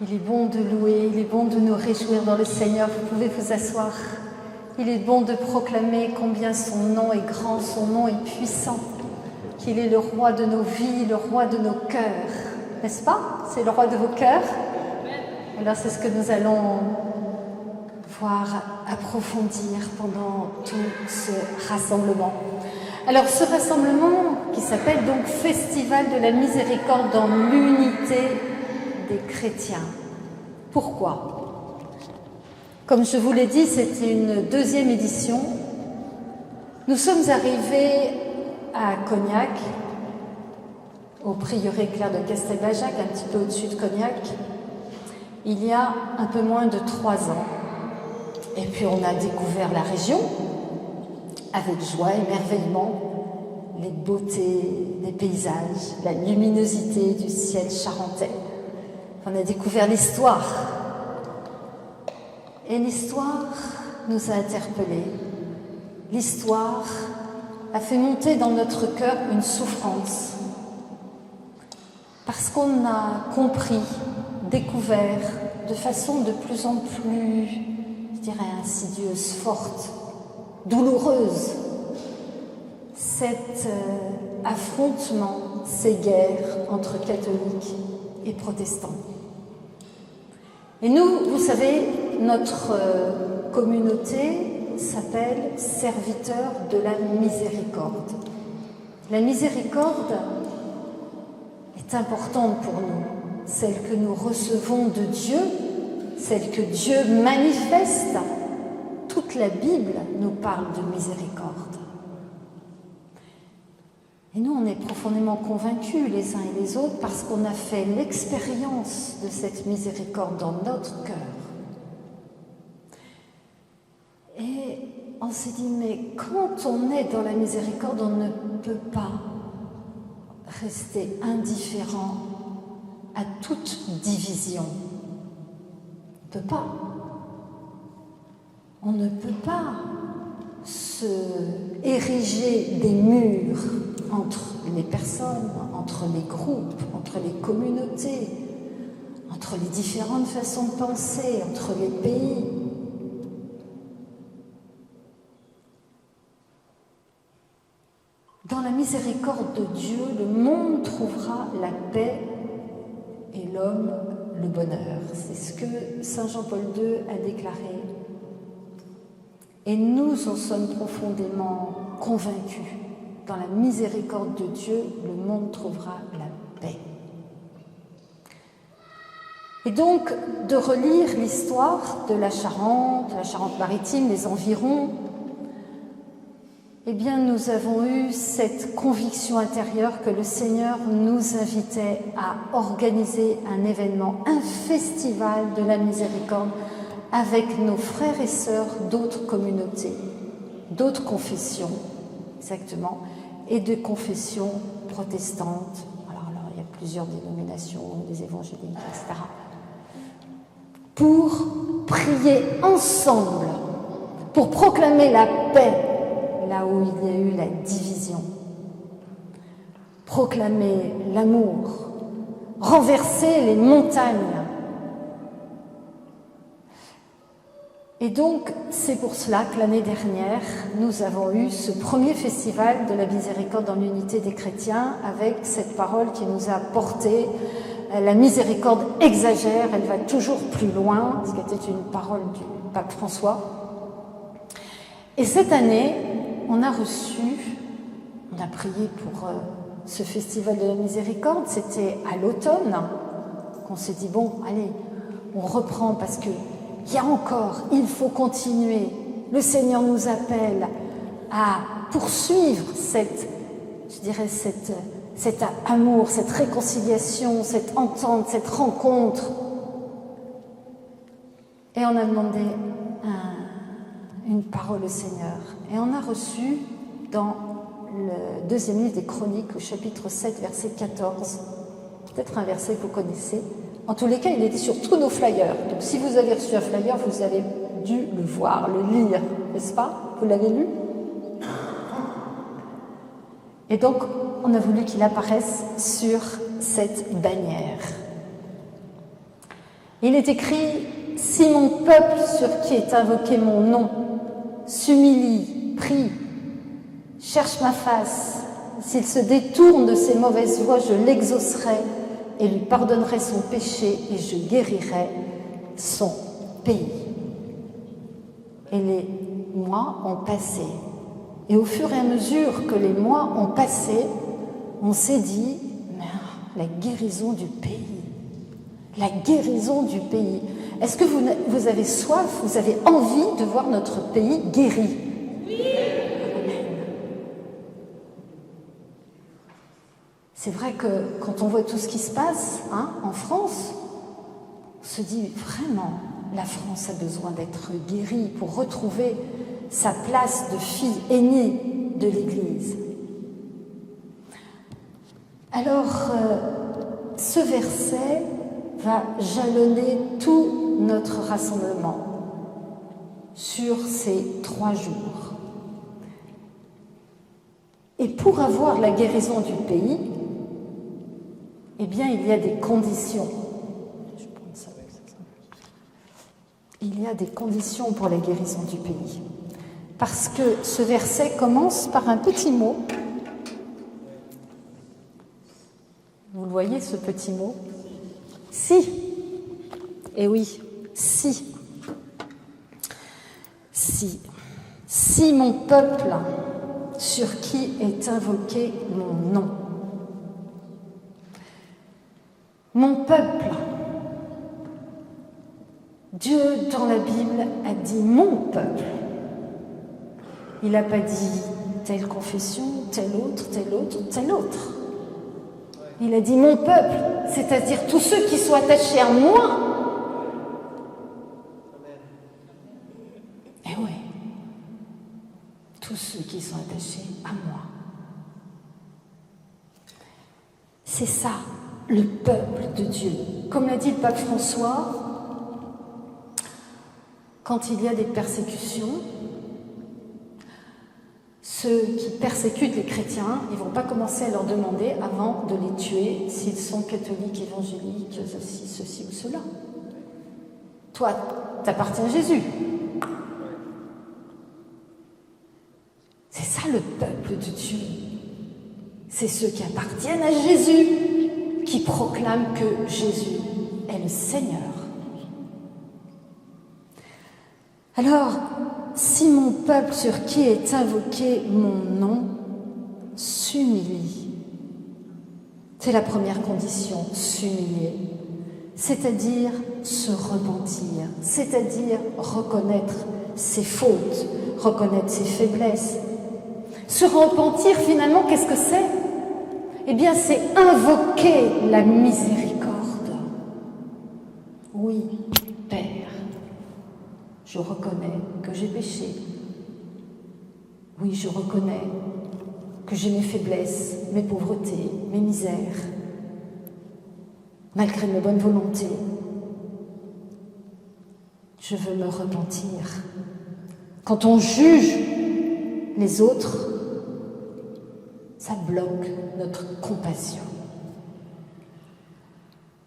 Il est bon de louer, il est bon de nous réjouir dans le Seigneur. Vous pouvez vous asseoir. Il est bon de proclamer combien son nom est grand, son nom est puissant, qu'il est le roi de nos vies, le roi de nos cœurs. N'est-ce pas? C'est le roi de vos cœurs. Alors c'est ce que nous allons voir approfondir pendant tout ce rassemblement. Alors ce rassemblement qui s'appelle donc Festival de la Miséricorde dans l'unité des chrétiens. Pourquoi? Comme je vous l'ai dit, c'était une deuxième édition. Nous sommes arrivés à Cognac, au prieuré Claire de Castelbajac, un petit peu au-dessus de Cognac, il y a un peu moins de 3 ans. Et puis on a découvert la région avec joie, émerveillement, les beautés des paysages, la luminosité du ciel charentais. On a découvert l'histoire. Et l'histoire nous a interpellés. L'histoire a fait monter dans notre cœur une souffrance. Parce qu'on a compris, découvert de façon de plus en plus, je dirais, insidieuse, forte, douloureuse, cet affrontement, ces guerres entre catholiques et protestants. Et nous, vous savez, notre communauté s'appelle Serviteurs de la Miséricorde. La miséricorde est importante pour nous, celle que nous recevons de Dieu, celle que Dieu manifeste. Toute la Bible nous parle de miséricorde. Et nous, on est profondément convaincus les uns et les autres parce qu'on a fait l'expérience de cette miséricorde dans notre cœur. Et on s'est dit, mais quand on est dans la miséricorde, on ne peut pas rester indifférent à toute division. On ne peut pas. On ne peut pas se ériger des murs entre les personnes, entre les groupes, entre les communautés, entre les différentes façons de penser, entre les pays. Dans la miséricorde de Dieu, le monde trouvera la paix et l'homme le bonheur. C'est ce que Saint Jean-Paul II a déclaré. Et nous en sommes profondément convaincus. Dans la miséricorde de Dieu, le monde trouvera la paix. Et donc, de relire l'histoire de la Charente-Maritime, les environs, eh bien, nous avons eu cette conviction intérieure que le Seigneur nous invitait à organiser un événement, un festival de la miséricorde avec nos frères et sœurs d'autres communautés, d'autres confessions, exactement, et de confessions protestantes. Alors, il y a plusieurs dénominations, des évangéliques, etc. Pour prier ensemble, pour proclamer la paix là où il y a eu la division, proclamer l'amour, renverser les montagnes. Et donc, c'est pour cela que l'année dernière, nous avons eu ce premier festival de la miséricorde dans l'unité des chrétiens avec cette parole qui nous a porté. La miséricorde exagère, elle va toujours plus loin, ce qui était une parole du pape François. Et cette année, on a prié pour ce festival de la miséricorde, c'était à l'automne, qu'on s'est dit, bon, allez, on reprend parce que il faut continuer. Le Seigneur nous appelle à poursuivre cet amour, cette réconciliation, cette entente, cette rencontre. Et on a demandé une parole au Seigneur. Et on a reçu dans le deuxième livre des Chroniques, au chapitre 7, verset 14, peut-être un verset que vous connaissez. En tous les cas, il était sur tous nos flyers. Donc si vous avez reçu un flyer, vous avez dû le voir, le lire, n'est-ce pas? Vous l'avez lu? Et donc, on a voulu qu'il apparaisse sur cette bannière. Il est écrit « Si mon peuple sur qui est invoqué mon nom s'humilie, prie, cherche ma face, s'il se détourne de ses mauvaises voies, je l'exaucerai et lui pardonnerai son péché et je guérirai son pays. » Et les mois ont passé. Et au fur et à mesure que les mois ont passé, on s'est dit, mais la guérison du pays, la guérison du pays. Est-ce que vous avez soif, vous avez envie de voir notre pays guéri? Oui. C'est vrai que quand on voit tout ce qui se passe en France, on se dit vraiment, la France a besoin d'être guérie pour retrouver sa place de fille aînée de l'Église. Alors, ce verset va jalonner tout notre rassemblement sur ces 3 jours. Et pour avoir la guérison du pays, eh bien, il y a des conditions. Il y a des conditions pour la guérison du pays. Parce que ce verset commence par un petit mot. Vous le voyez, ce petit mot? Si. Eh oui, si. Si. Si mon peuple, sur qui est invoqué mon nom. Mon peuple. Dieu, dans la Bible, a dit « mon peuple ». Il n'a pas dit telle confession, telle autre, telle autre, telle autre. Il a dit « mon peuple », c'est-à-dire tous ceux qui sont attachés à moi. Eh oui, tous ceux qui sont attachés à moi. C'est ça, le peuple de Dieu. Comme l'a dit le pape François, quand il y a des persécutions, ceux qui persécutent les chrétiens, ils ne vont pas commencer à leur demander avant de les tuer s'ils sont catholiques, évangéliques, ceci ou cela. Toi, t'appartiens à Jésus. C'est ça le peuple de Dieu. C'est ceux qui appartiennent à Jésus, qui proclament que Jésus est le Seigneur. Alors, si mon peuple sur qui est invoqué mon nom s'humilie, c'est la première condition, s'humilier, c'est-à-dire se repentir, c'est-à-dire reconnaître ses fautes, reconnaître ses faiblesses. Se repentir, finalement, qu'est-ce que c'est? Eh bien, c'est invoquer la miséricorde. Oui, Père, je reconnais que j'ai péché. Oui, je reconnais que j'ai mes faiblesses, mes pauvretés, mes misères, malgré mes bonnes volontés. Je veux me repentir. Quand on juge les autres, ça bloque notre compassion.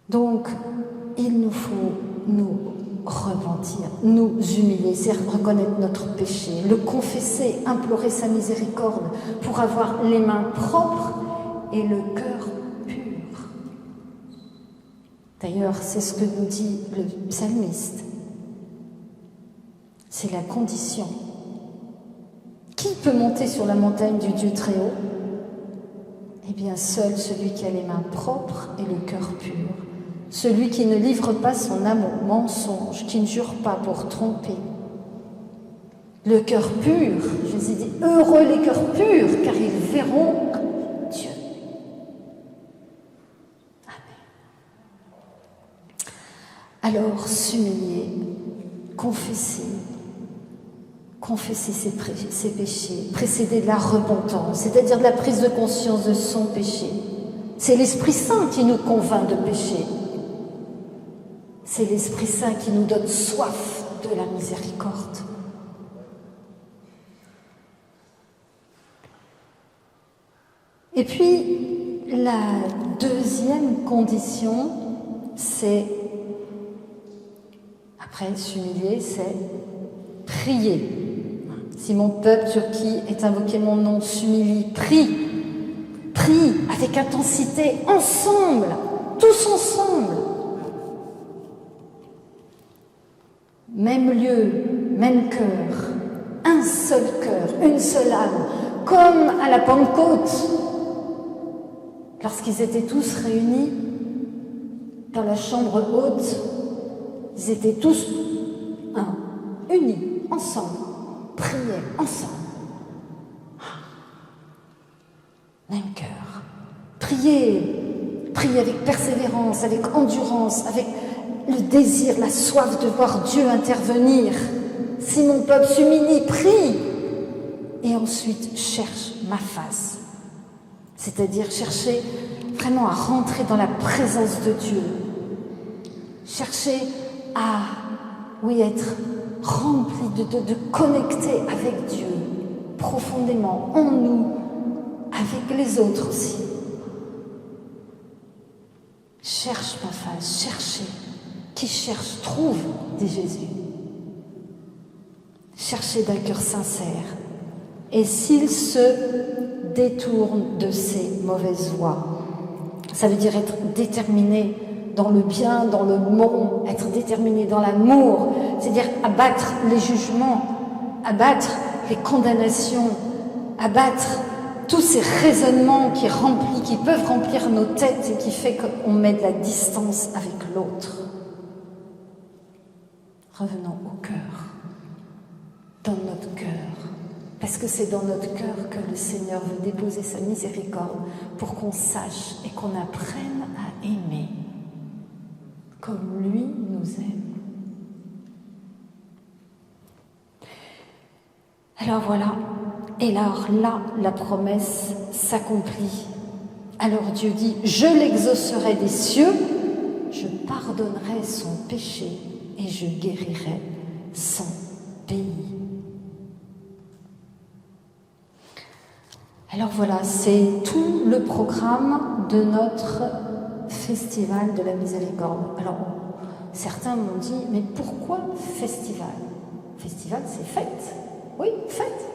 Donc, il nous faut nous repentir, nous humilier, c'est reconnaître notre péché, le confesser, implorer sa miséricorde pour avoir les mains propres et le cœur pur. D'ailleurs, c'est ce que nous dit le psalmiste. C'est la condition. Qui peut monter sur la montagne du Dieu très haut? Eh bien, seul celui qui a les mains propres et le cœur pur. Celui qui ne livre pas son âme au mensonge, qui ne jure pas pour tromper. Le cœur pur, Jésus dit, heureux les cœurs purs, car ils verront Dieu. Amen. Alors, s'humilier, confesser ses péchés, précédé de la repentance, c'est-à-dire de la prise de conscience de son péché. C'est l'Esprit Saint qui nous convainc de pécher. C'est l'Esprit Saint qui nous donne soif de la miséricorde. Et puis, la deuxième condition, c'est Après, s'humilier, c'est prier. Si mon peuple sur qui est invoqué mon nom s'humilie, prie. Prie avec intensité, ensemble, tous ensemble. Même lieu, même cœur, un seul cœur, une seule âme, comme à la Pentecôte, lorsqu'ils étaient tous réunis dans la chambre haute, ils étaient tous unis, ensemble, priaient ensemble. Même cœur. Priez, priez avec persévérance, avec endurance, avec le désir, la soif de voir Dieu intervenir. Si mon peuple s'humilie, prie. Et ensuite, cherche ma face. C'est-à-dire chercher vraiment à rentrer dans la présence de Dieu. Chercher à, être rempli de connecter avec Dieu profondément, en nous, avec les autres aussi. Cherche ma face, cherchez. Qui cherche, trouve, dit Jésus. Cherchez d'un cœur sincère. Et s'il se détourne de ses mauvaises voies, ça veut dire être déterminé dans le bien, dans le bon, être déterminé dans l'amour, c'est-à-dire abattre les jugements, abattre les condamnations, abattre tous ces raisonnements qui peuvent remplir nos têtes et qui fait qu'on met de la distance avec l'autre. Revenons au cœur, dans notre cœur, parce que c'est dans notre cœur que le Seigneur veut déposer sa miséricorde pour qu'on sache et qu'on apprenne à aimer comme lui nous aime. Alors voilà, et alors là, la promesse s'accomplit. Alors Dieu dit, je l'exaucerai des cieux, je pardonnerai son péché et je guérirai son pays. Alors voilà, c'est tout le programme de notre festival de la miséricorde. Alors, certains m'ont dit, mais pourquoi festival? Festival, c'est fête. Oui, fête.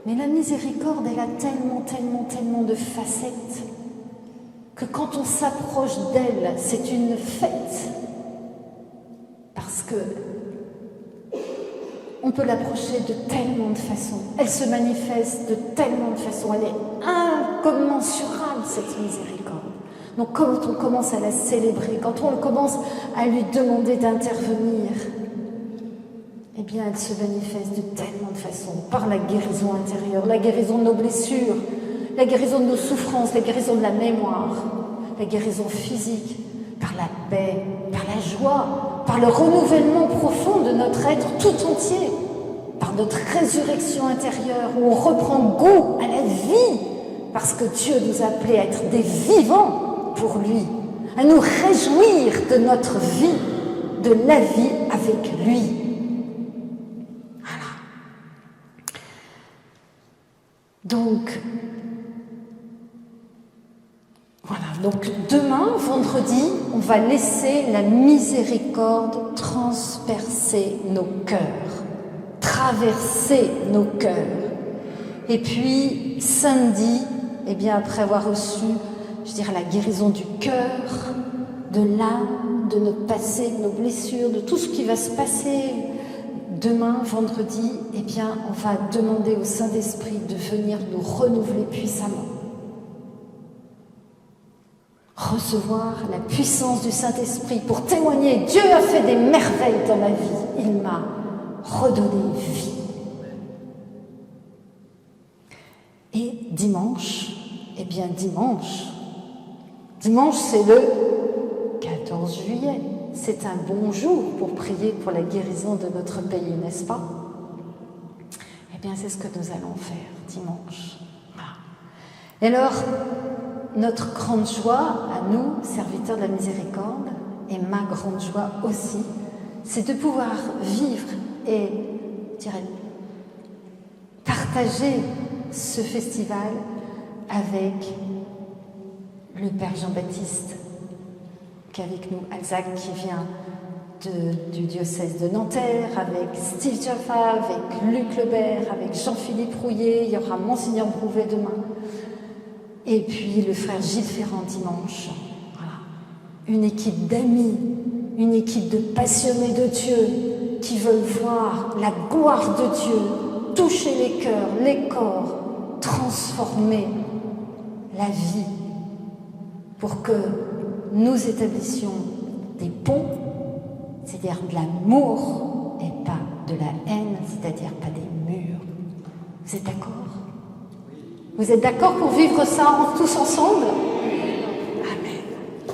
Mais la miséricorde, elle a tellement de facettes que quand on s'approche d'elle, c'est une fête. Parce que on peut l'approcher de tellement de façons. Elle se manifeste de tellement de façons. Elle est incommensurable, cette miséricorde. Donc quand on commence à la célébrer, quand on commence à lui demander d'intervenir, eh bien elle se manifeste de tellement de façons. Par la guérison intérieure, la guérison de nos blessures, la guérison de nos souffrances, la guérison de la mémoire, la guérison physique, par la paix, par la joie, par le renouvellement profond de notre être tout entier, par notre résurrection intérieure où on reprend goût à la vie, parce que Dieu nous a appelés à être des vivants pour lui, à nous réjouir de notre vie, de la vie avec lui. Voilà. Donc demain, vendredi, on va laisser la miséricorde transpercer nos cœurs, traverser nos cœurs. Et puis, samedi, eh bien, après avoir reçu, la guérison du cœur, de l'âme, de notre passé, de nos blessures, de tout ce qui va se passer demain, vendredi, eh bien, on va demander au Saint-Esprit de venir nous renouveler puissamment. Recevoir la puissance du Saint-Esprit pour témoigner. Dieu a fait des merveilles dans ma vie. Il m'a redonné vie. Et dimanche, dimanche c'est le 14 juillet. C'est un bon jour pour prier pour la guérison de notre pays, n'est-ce pas? Eh bien, c'est ce que nous allons faire dimanche. Voilà. Et alors, notre grande joie, à nous, serviteurs de la miséricorde, et ma grande joie aussi, c'est de pouvoir vivre et, partager ce festival avec le Père Jean-Baptiste, qui est avec nous, Alzac, qui vient du diocèse de Nanterre, avec Steve Jaffa, avec Luc Lebert, avec Jean-Philippe Rouillet, il y aura Monseigneur Brouvet demain, et puis le frère Gilles Ferrand dimanche. Voilà. Une équipe d'amis, une équipe de passionnés de Dieu qui veulent voir la gloire de Dieu toucher les cœurs, les corps, transformer la vie pour que nous établissions des ponts, c'est-à-dire de l'amour et pas de la haine, c'est-à-dire pas des murs. Vous êtes d'accord ? Vous êtes d'accord pour vivre ça tous ensemble ?